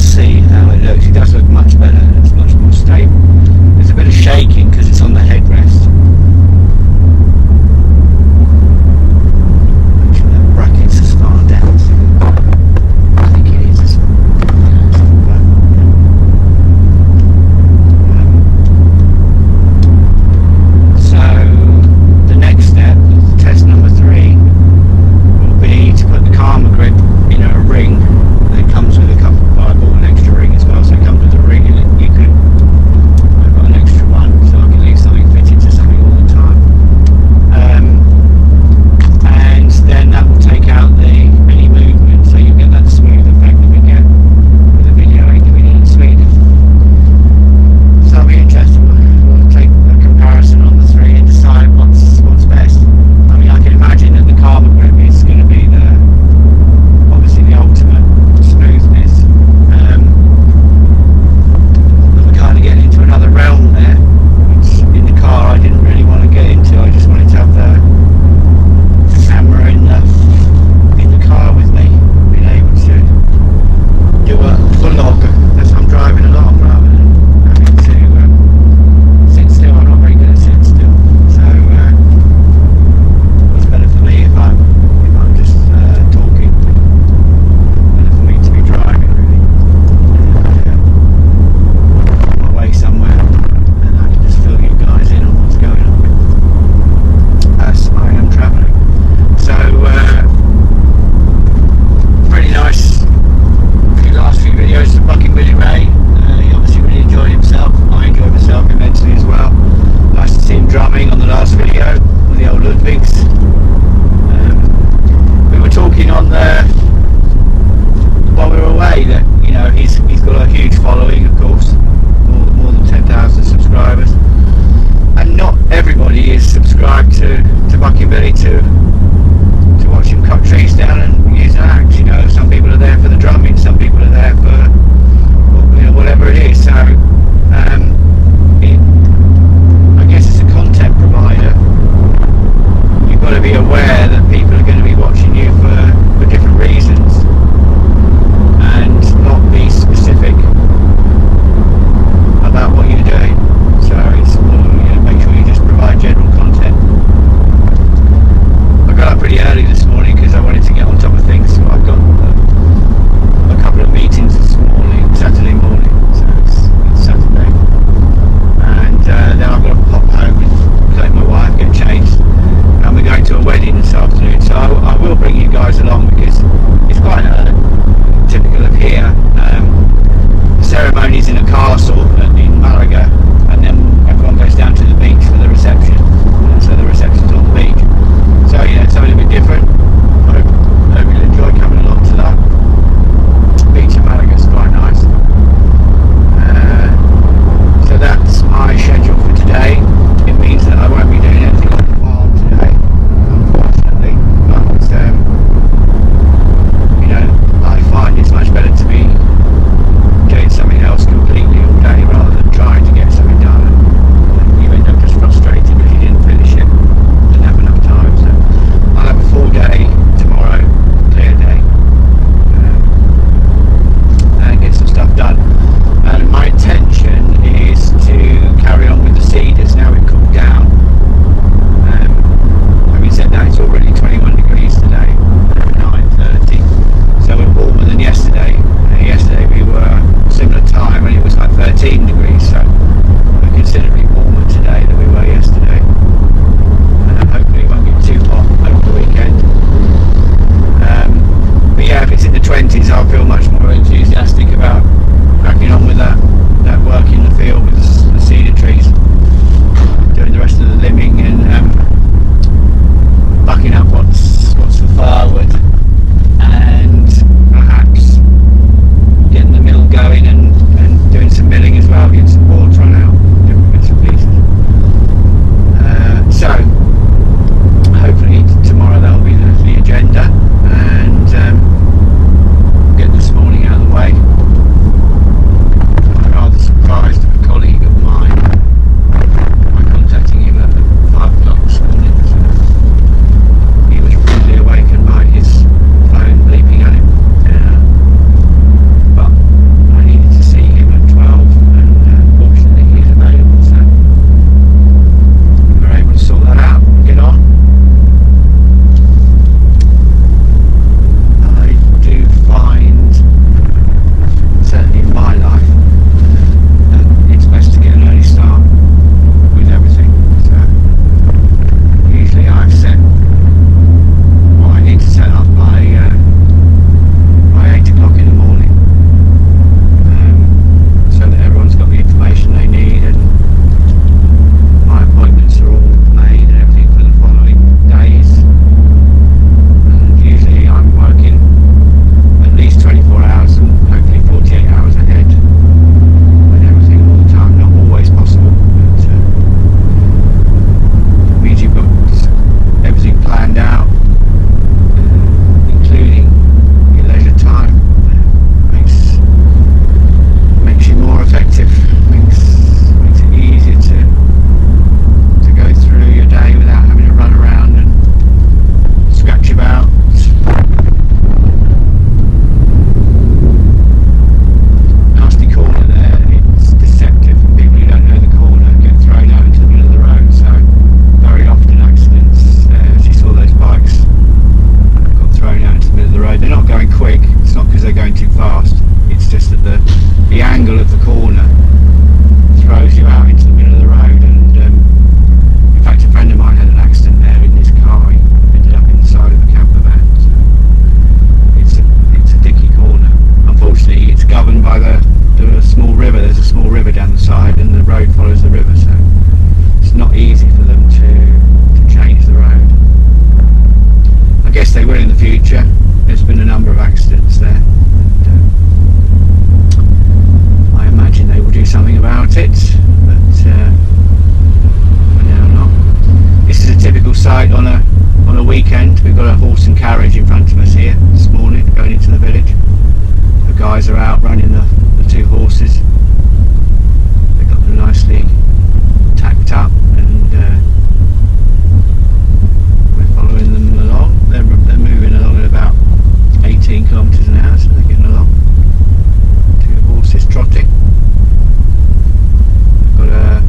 see how it looks. It does look much better. It looks much more stable. There's a bit of shaking because it's on the headrest. Make sure that bracket's as far down. I think it is. So the next step, test number 3, will be to put the Karma grip in a ring. It comes with a couple. I bought an extra ring as well, so it comes with a ring, and you could. I've got an extra one, so on a weekend. We've got a horse and carriage in front of us here this morning, going into the village. The guys are out running the two horses. They've got them nicely tacked up, and we're following them along. They're moving along at about 18 kilometres an hour, so they're getting along. Two horses trotting. We've got a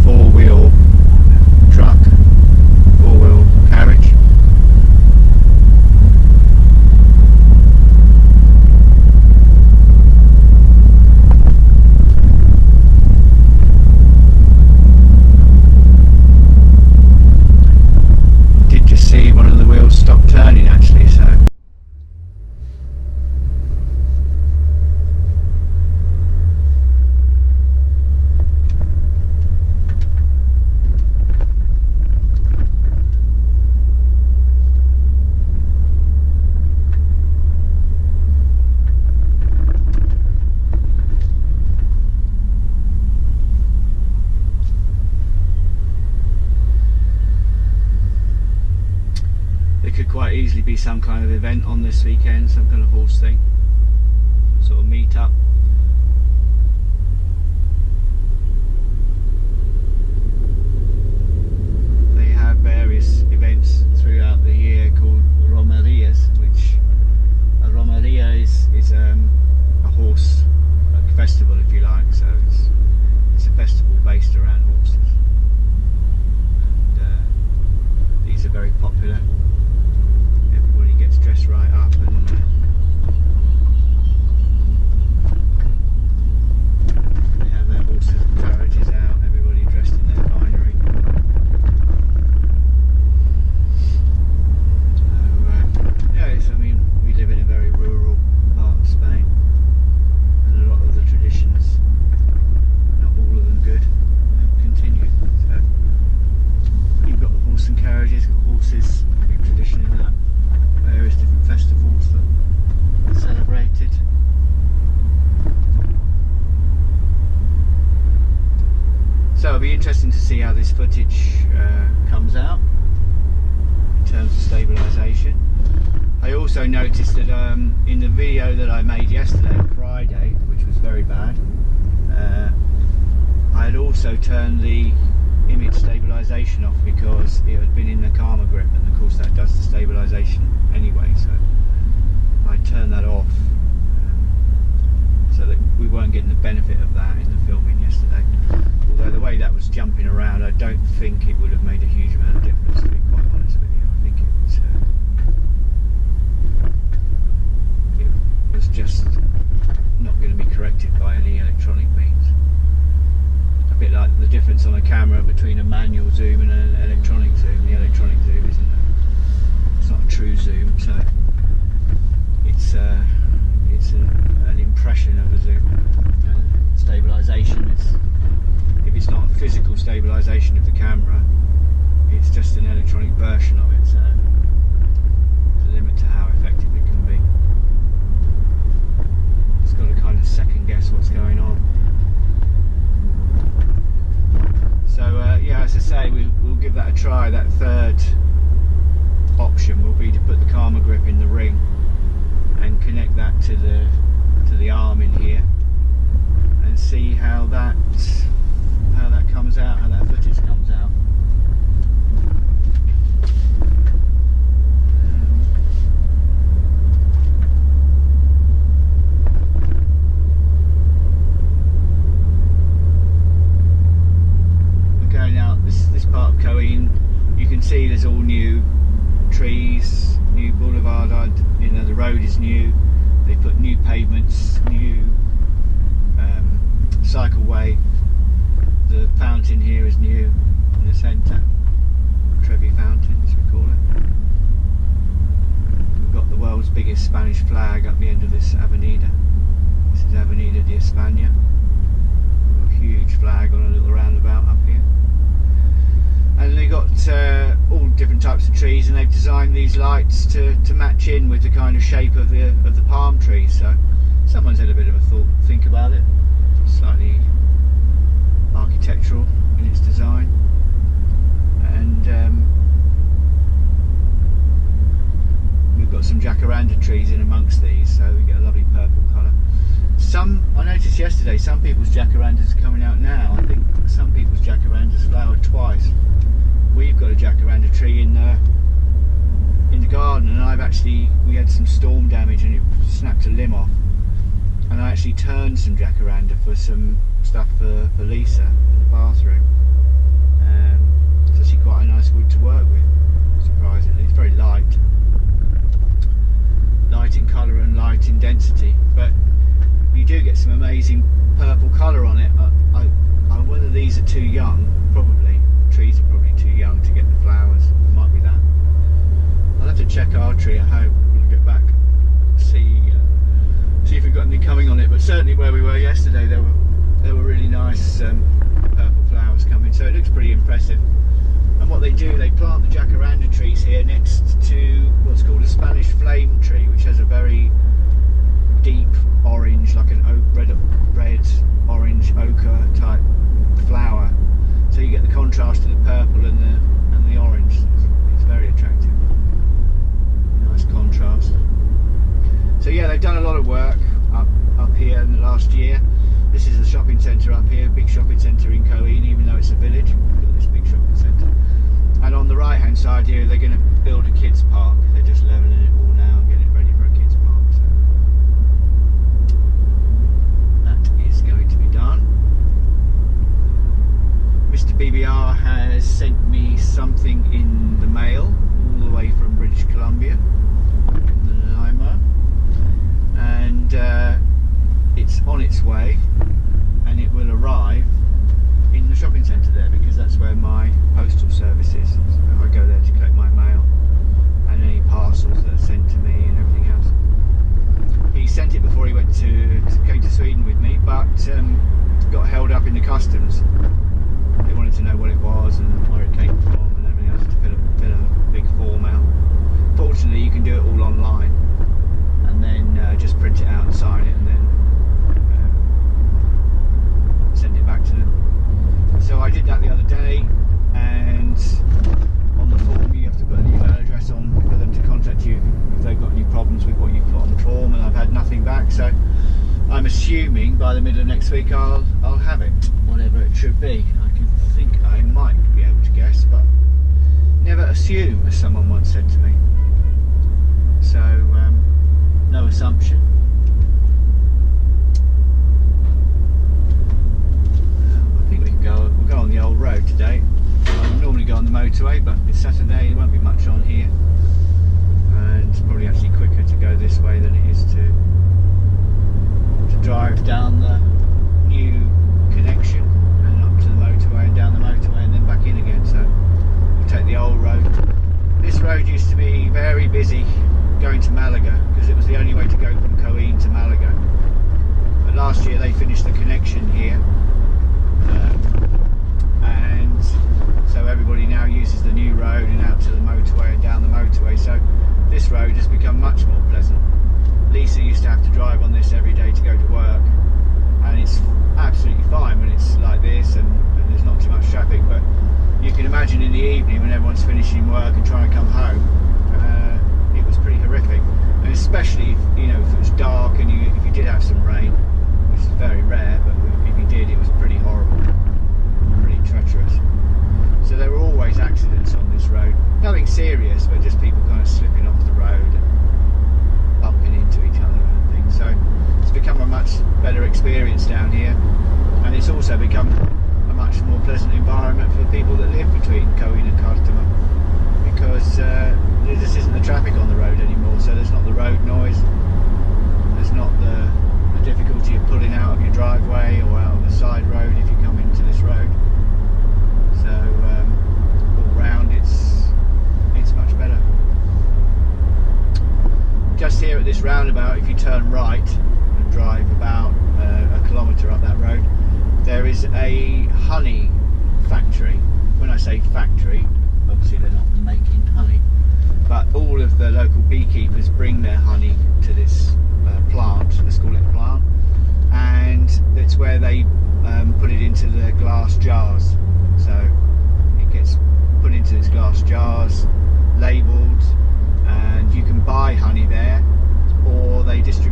four-wheel truck, four-wheel carriage. Did just see one of the wheels stop turning actually, so could quite easily be some kind of event on this weekend, some kind of horse thing, sort of meet up. They have various events throughout the year called romarias, which a romaria is a horse festival, if you like. So it's a festival based around horses, and these are very popular. Gets dressed right up, and they have their horses and carriages out, everybody dressed in their finery. So yeah, I mean, we live in a very rural part of Spain, and a lot of the traditions, not all of them good, continue. So you've got the horse and carriages, got horses, big tradition in that. Various different festivals that are celebrated. So it'll be interesting to see how this footage comes out in terms of stabilisation. I also noticed that in the video that I made yesterday, Friday, which was very bad, I had also turned the image stabilisation off because it had been in the camera grip, and of course that does the stabilisation anyway, so I turned that off so that we weren't getting the benefit of that in the filming yesterday. Although the way that was jumping around, I don't think it would have made a huge amount of difference, to be quite honest with you. I think it was just not going to be corrected by any electronic means. A bit like the difference on a camera between a manual zoom and an electronic zoom. The electronic zoom it's not a true zoom, so it's an impression of a zoom. And stabilisation is, if it's not a physical stabilisation of the camera, it's just an electronic version of it. So there's a limit to how effective it can be. It's got to kind of second guess what's going on. So yeah, as I say, we'll give that a try. That third option will be to put the karma grip in the ring and connect that to the arm in here, and see how that comes out, how that footage comes out. This part of Coin, you can see there's all new trees, new boulevard. You know, the road is new. They put new pavements, new cycleway. The fountain here is new in the centre, Trevi Fountain as we call it. We've got the world's biggest Spanish flag up the end of this avenida. This is Avenida de España. A huge flag on a little roundabout up here. And they've got all different types of trees, and they've designed these lights to match in with the kind of shape of the palm trees. So someone's had a bit of a think about it. Slightly so we get a lovely purple colour. I noticed yesterday some people's jacarandas are coming out now. I think some people's jacarandas flowered twice. We've got a jacaranda tree in the garden, and we had some storm damage and it snapped a limb off, and I actually turned some jacaranda for some stuff for Lisa in the bathroom. It's actually quite a nice wood to work with, surprisingly. It's very light in colour and light in density, but you do get some amazing purple colour on it. Whether these are too young, probably. Trees are probably too young to get the flowers. It might be that. I'll have to check our tree at home when I get back, see if we've got anything coming on it. But certainly where we were yesterday, there were really nice purple flowers coming, so it looks pretty impressive. And what they do, they plant the jacaranda trees here next to what's called a Spanish flame tree, which has a very deep orange, like an red orange ochre type flower. So you get the contrast of the purple and the orange. It's very attractive. Nice contrast. So yeah, they've done a lot of work up here in the last year. This is the shopping centre up here, big shopping centre in Coeen, even though it's a village. We've got this big shopping centre. And on the right hand side here, they're going to build a kids park. They're just levelling it all now and getting it ready for a kids park. So that is going to be done. Mr. BBR has sent me something in the mail all the way from British Columbia, from the Nanaimo, and it's on its way, and it will arrive in the shopping centre there, because that's where my postal service is. So I go there to collect my mail and any parcels that are sent to me and everything else. He sent it before he came to Sweden with me, but got held up in the customs. They wanted to know what it was and where it came from and everything else, to fill a big form out. Fortunately, you can do it all online, and then just print it out and sign it, and then send it back to them. So I did that the other day, and on the form you have to put an email address on for them to contact you if they've got any problems with what you've put on the form, and I've had nothing back. So I'm assuming by the middle of next week I'll have it, whatever it should be. I think I might be able to guess, but never assume, as someone once said to me. So no assumption. I think we'll go on the old road today. I normally go on the motorway, but it's Saturday, there won't be much on here, and it's probably actually quicker to go this way than it is to drive down the new connection and up to the motorway and down the motorway and then back in again. So we'll take the old road. This road used to be very busy going to Malaga, because it was the only way to go from Coeen to Malaga. But last year they finished the connection here, and so everybody now uses the new road and out to the motorway and down the motorway. So this road has become much more pleasant. Lisa used to have to drive on this every day to go to work, and it's absolutely fine when it's like this and there's not too much traffic, but you can imagine in the evening when everyone's finishing work and trying to come home, it was pretty horrific. And especially if it was dark and if you did have some rain, which is very rare, but if you did, it was pretty horrible, pretty treacherous. So there were always accidents on this road. Nothing serious, but just people kind of slipping off the road and bumping into each other and things. So it's become a much better experience down here, and it's also become a much more pleasant environment for people that live between Coeen and Kartama, because there just isn't the traffic on the road anymore. So there's not the road noise, there's not the difficulty of pulling out of your driveway or out of a side road if you come into this road. So all round it's much better. Just here at this roundabout, if you turn right and drive about a kilometre up that road, there is a honey factory. When I say factory, obviously they're not making honey, but all of the local beekeepers bring their honey to this plant, let's call it a plant, and it's where they put it into the glass jars. So it gets put into these glass jars, labelled, and you can buy honey there, or they distribute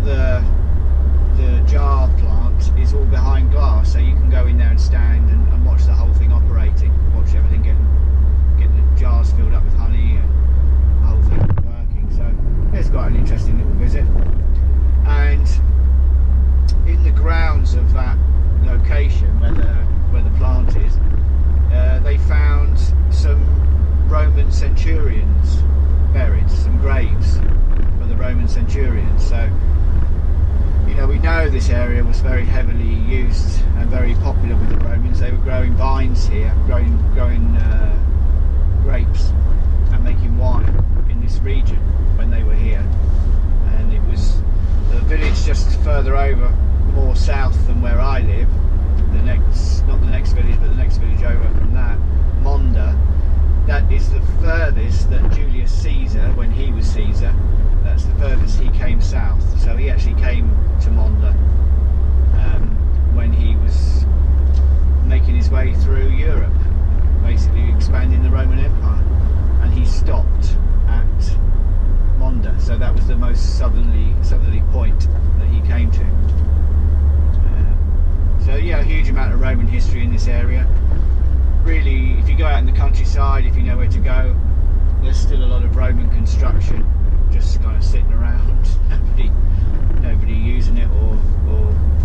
the jar plant is all behind glass, so you can go in there and stand and watch the whole thing operating, watch everything getting the jars filled up with honey and the whole thing working. So it's quite an interesting little visit. And in the grounds of that location where the plant is, they found some Roman centurions buried, some graves for the Roman centurions. So we know this area was very heavily used and very popular with the Romans. They were growing vines here, growing grapes and making wine in this region when they were here. And it was the village just further over, more south than where I live, not the next village, but the next village over from that, Monda. That is the furthest that Julius Caesar, when he was Caesar, that's the furthest he came south. So he actually came to Monda when he was making his way through Europe, basically expanding the Roman Empire, and he stopped at Monda. So that was the most southerly point that he came to. So yeah, a huge amount of Roman history in this area. Really, if you go out in the countryside, if you know where to go, there's still a lot of Roman construction just kind of sitting around, nobody using it or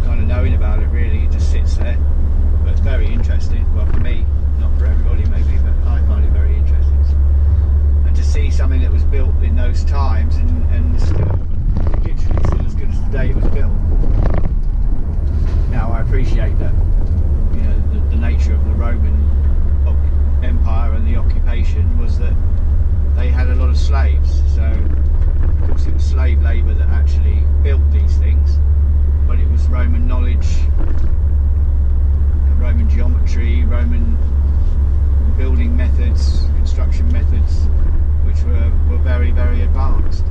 kind of knowing about it really. It just sits there, but it's very interesting. Well, for me, not for everybody maybe, but I find it very interesting. And to see something that was built in those times and still literally still as good as the day it was built. Now I appreciate that the nature of the Roman Empire and the occupation was that they had a lot of slaves, so of course it was slave labour that actually built these things, but it was Roman knowledge, Roman geometry, Roman building methods, construction methods, which were very, very advanced.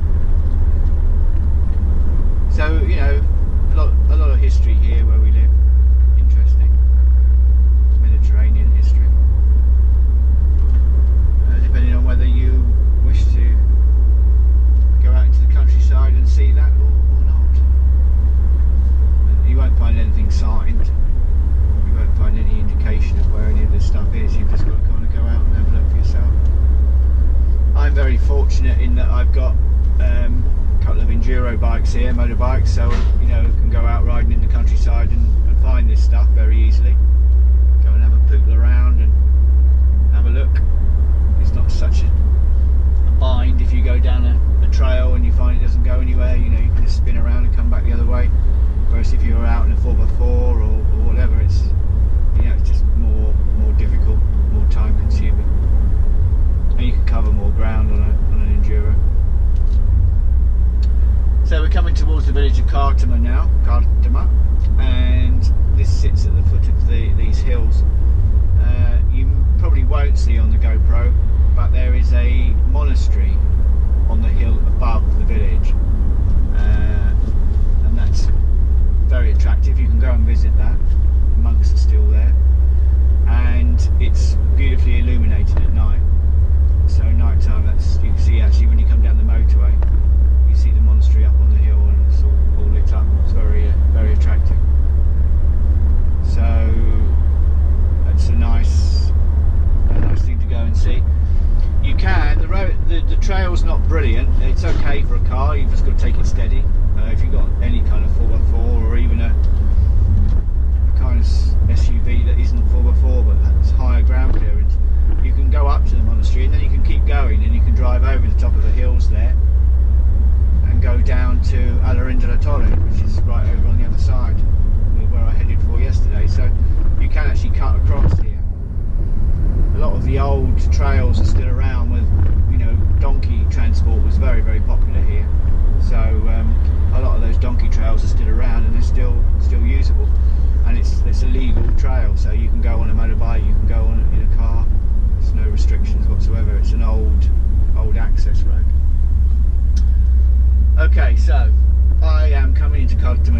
So a lot of history here where we live. Interesting Mediterranean history. Depending on whether you wish to go out into the countryside and see that or not. You won't find anything signed. You won't find any indication of where any of this stuff is. You've just got to kind of go out and have a look for yourself. I'm very fortunate in that I've got a couple of enduro bikes here, motorbikes, so can go out riding in the countryside and find this stuff very easily. Go and have a pootle around and have a look. It's not such a bind if you go down a trail and you find it doesn't go anywhere. You can just spin around and come back the other way. Whereas if you're out in a 4x4 or whatever, it's it's just more difficult, more time consuming, and you can cover more ground on an enduro. So we're coming towards the village of Cartama now, and this sits at the foot of these hills. You probably won't see on the GoPro, but there is a monastery on the hill above the village, and that's very attractive. You can go and visit that. The monks are still there, and it's beautifully illuminated at night. So night time, you can see actually when you come down the motorway, you see the monastery up on the hill and it's all lit up. It's very very attractive. So that's a nice thing to go and see. You can, the trail's not brilliant. It's okay for a car, you've just got to take it steady. If you've got any kind of 4x4 or even a kind of SUV that isn't 4x4 but has higher ground clearance, you can go up to the monastery and then you can keep going and you can drive over the top of the hills there and go down to Alarin de la Torre, which is right over on the other side where I headed for yesterday. So you can actually cut across here. A lot of the old trails are still around, with donkey transport was very, very popular here. So a lot of those donkey trails are still around and they're still usable, and it's a legal trail, so you can go on a motorbike, you can go on in a car. There's no restrictions whatsoever. It's an old access road. Okay, so I am coming into Cartama